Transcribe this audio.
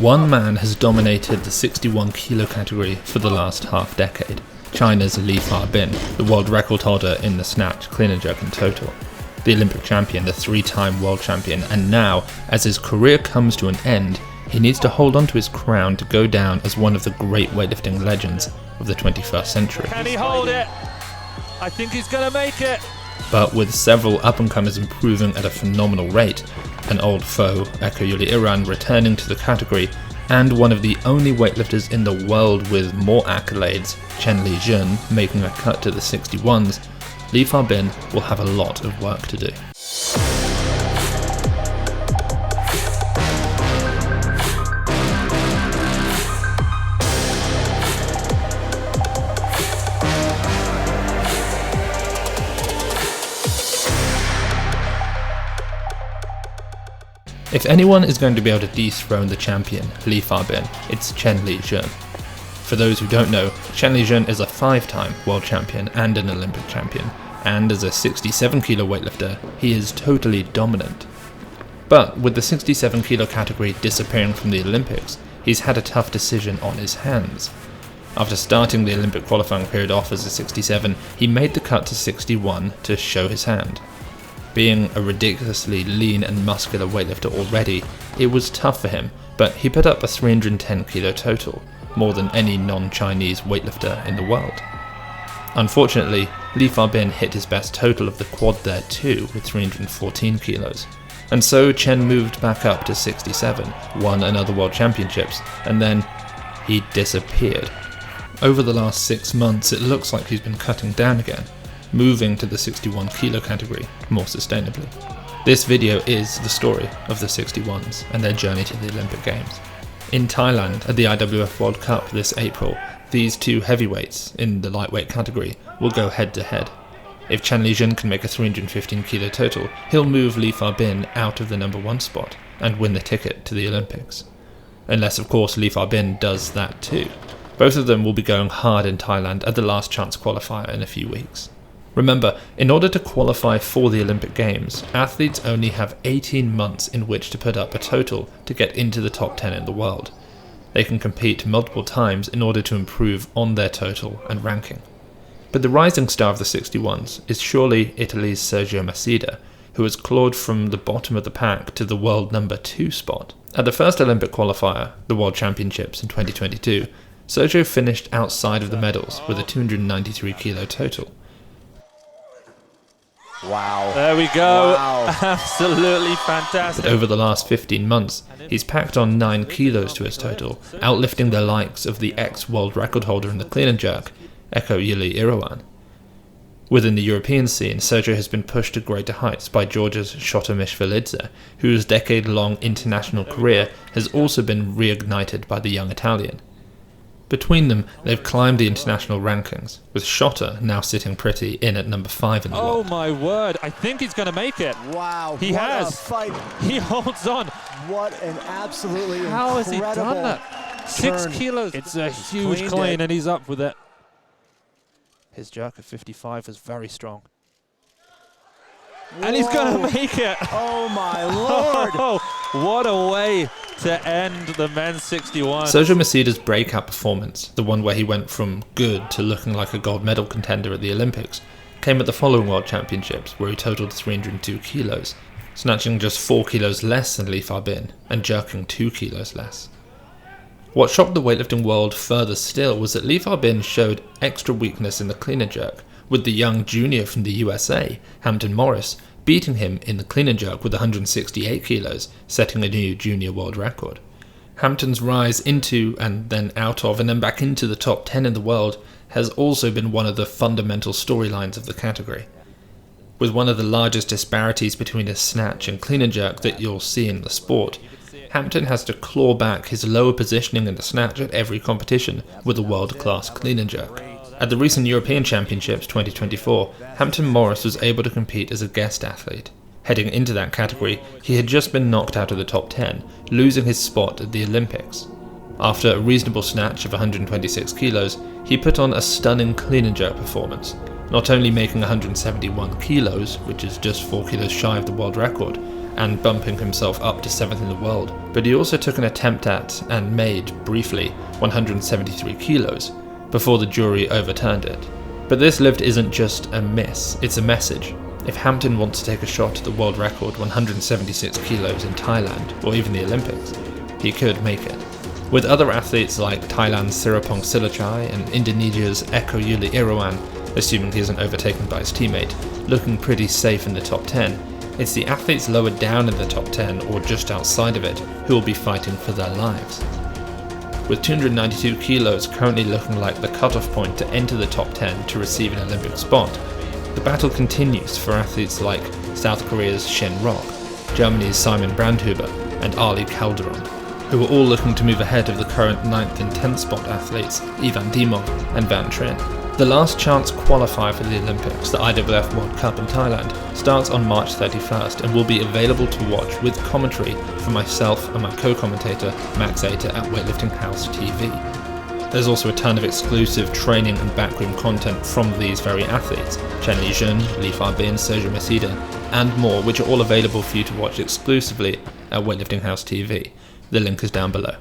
One man has dominated the 61 kilo category for the last half decade. China's Li Fabin, the world record holder in the snatch, clean and jerk and total. The Olympic champion, the 3-time world champion, and now, as his career comes to an end, he needs to hold on to his crown to go down as one of the great weightlifting legends of the 21st century. Can he hold it? I think he's going to make it. But with several up-and-comers improving at a phenomenal rate, an old foe, Li Fabin, returning to the category, and one of the only weightlifters in the world with more accolades, Chen Lijun, making a cut to the 61s, Li Fabin will have a lot of work to do. If anyone is going to be able to dethrone the champion, Li Fabin, it's Chen Lijun. For those who don't know, Chen Lijun is a 5-time world champion and an Olympic champion, and as a 67 kilo weightlifter, he is totally dominant. But with the 67 kilo category disappearing from the Olympics, he's had a tough decision on his hands. After starting the Olympic qualifying period off as a 67, he made the cut to 61 to show his hand. Being a ridiculously lean and muscular weightlifter already, it was tough for him, but he put up a 310 kilo total, more than any non-Chinese weightlifter in the world. Unfortunately, Li Fabin hit his best total of the quad there too, with 314 kilos. And so Chen moved back up to 67, won another world championships, and then he disappeared. Over the last 6 months, it looks like he's been cutting down again, moving to the 61 kilo category more sustainably. This video is the story of the 61s and their journey to the Olympic Games. In Thailand at the IWF World Cup this April, these two heavyweights in the lightweight category will go head to head. If Chen Lijun can make a 315 kilo total, he'll move Li Fabin out of the number 1 spot and win the ticket to the Olympics. Unless of course Li Fabin does that too. Both of them will be going hard in Thailand at the last chance qualifier in a few weeks. Remember, in order to qualify for the Olympic Games, athletes only have 18 months in which to put up a total to get into the top 10 in the world. They can compete multiple times in order to improve on their total and ranking. But the rising star of the 61s is surely Italy's Sergio Massidda, who has clawed from the bottom of the pack to the world number 2 spot. At the first Olympic qualifier, the World Championships in 2022, Sergio finished outside of the medals with a 293 kilo total. Wow. There we go. Wow. Absolutely fantastic. But over the last 15 months, he's packed on 9 kilos to his total, outlifting the likes of the ex-world record holder in the clean and jerk, Li Fabin. Within the European scene, Sergio has been pushed to greater heights by Georgia's Shota Mishvelidze, whose decade-long international career has also been reignited by the young Italian. Between them, they've climbed the international rankings, with Shota now sitting pretty in at number 5 in the world. Oh my word, I think he's going to make it. Wow, he what has. A fight. He holds on. What an absolutely How has he done that? 6 kilos. It's a huge clean and he's up with it. His jerk of 55 was very strong. Whoa. And he's going to make it. Oh my lord. Oh, what a way to end the men's 61. Sergio Massidda's breakout performance, the one where he went from good to looking like a gold medal contender at the Olympics, came at the following World Championships, where he totaled 302 kilos, snatching just 4 kilos less than Li Fabin and jerking 2 kilos less. What shocked the weightlifting world further still was that Li Fabin showed extra weakness in the clean and jerk, with the young junior from the USA, Hampton Morris, beating him in the clean and jerk with 168 kilos, setting a new junior world record. Hampton's rise into and then out of and then back into the top 10 in the world has also been one of the fundamental storylines of the category. With one of the largest disparities between his snatch and clean and jerk that you'll see in the sport, Hampton has to claw back his lower positioning in the snatch at every competition with a world-class clean and jerk. At the recent European Championships 2024, Hampton Morris was able to compete as a guest athlete. Heading into that category, he had just been knocked out of the top 10, losing his spot at the Olympics. After a reasonable snatch of 126 kilos, he put on a stunning clean and jerk performance, not only making 171 kilos, which is just 4 kilos shy of the world record, and bumping himself up to 7th in the world, but he also took an attempt at, and made, briefly, 173 kilos, before the jury overturned it. But this lift isn't just a miss, it's a message. If Hampton wants to take a shot at the world record 176 kilos in Thailand, or even the Olympics, he could make it. With other athletes like Thailand's Sirapong Silachai and Indonesia's Eko Yuli Irawan, assuming he isn't overtaken by his teammate, looking pretty safe in the top 10, it's the athletes lower down in the top 10 or just outside of it who will be fighting for their lives. With 292 kilos currently looking like the cutoff point to enter the top 10 to receive an Olympic spot, the battle continues for athletes like South Korea's Shin Rock, Germany's Simon Brandhuber, and Ali Calderon, who are all looking to move ahead of the current 9th and 10th spot athletes Ivan Dimov and Van Trin. The last chance qualifier for the Olympics, the IWF World Cup in Thailand, starts on March 31st and will be available to watch with commentary from myself and my co-commentator Max Ater at Weightlifting House TV. There's also a ton of exclusive training and backroom content from these very athletes, Chen Lijun, Li Fabin, Sergio Massidda, and more, which are all available for you to watch exclusively at Weightlifting House TV. The link is down below.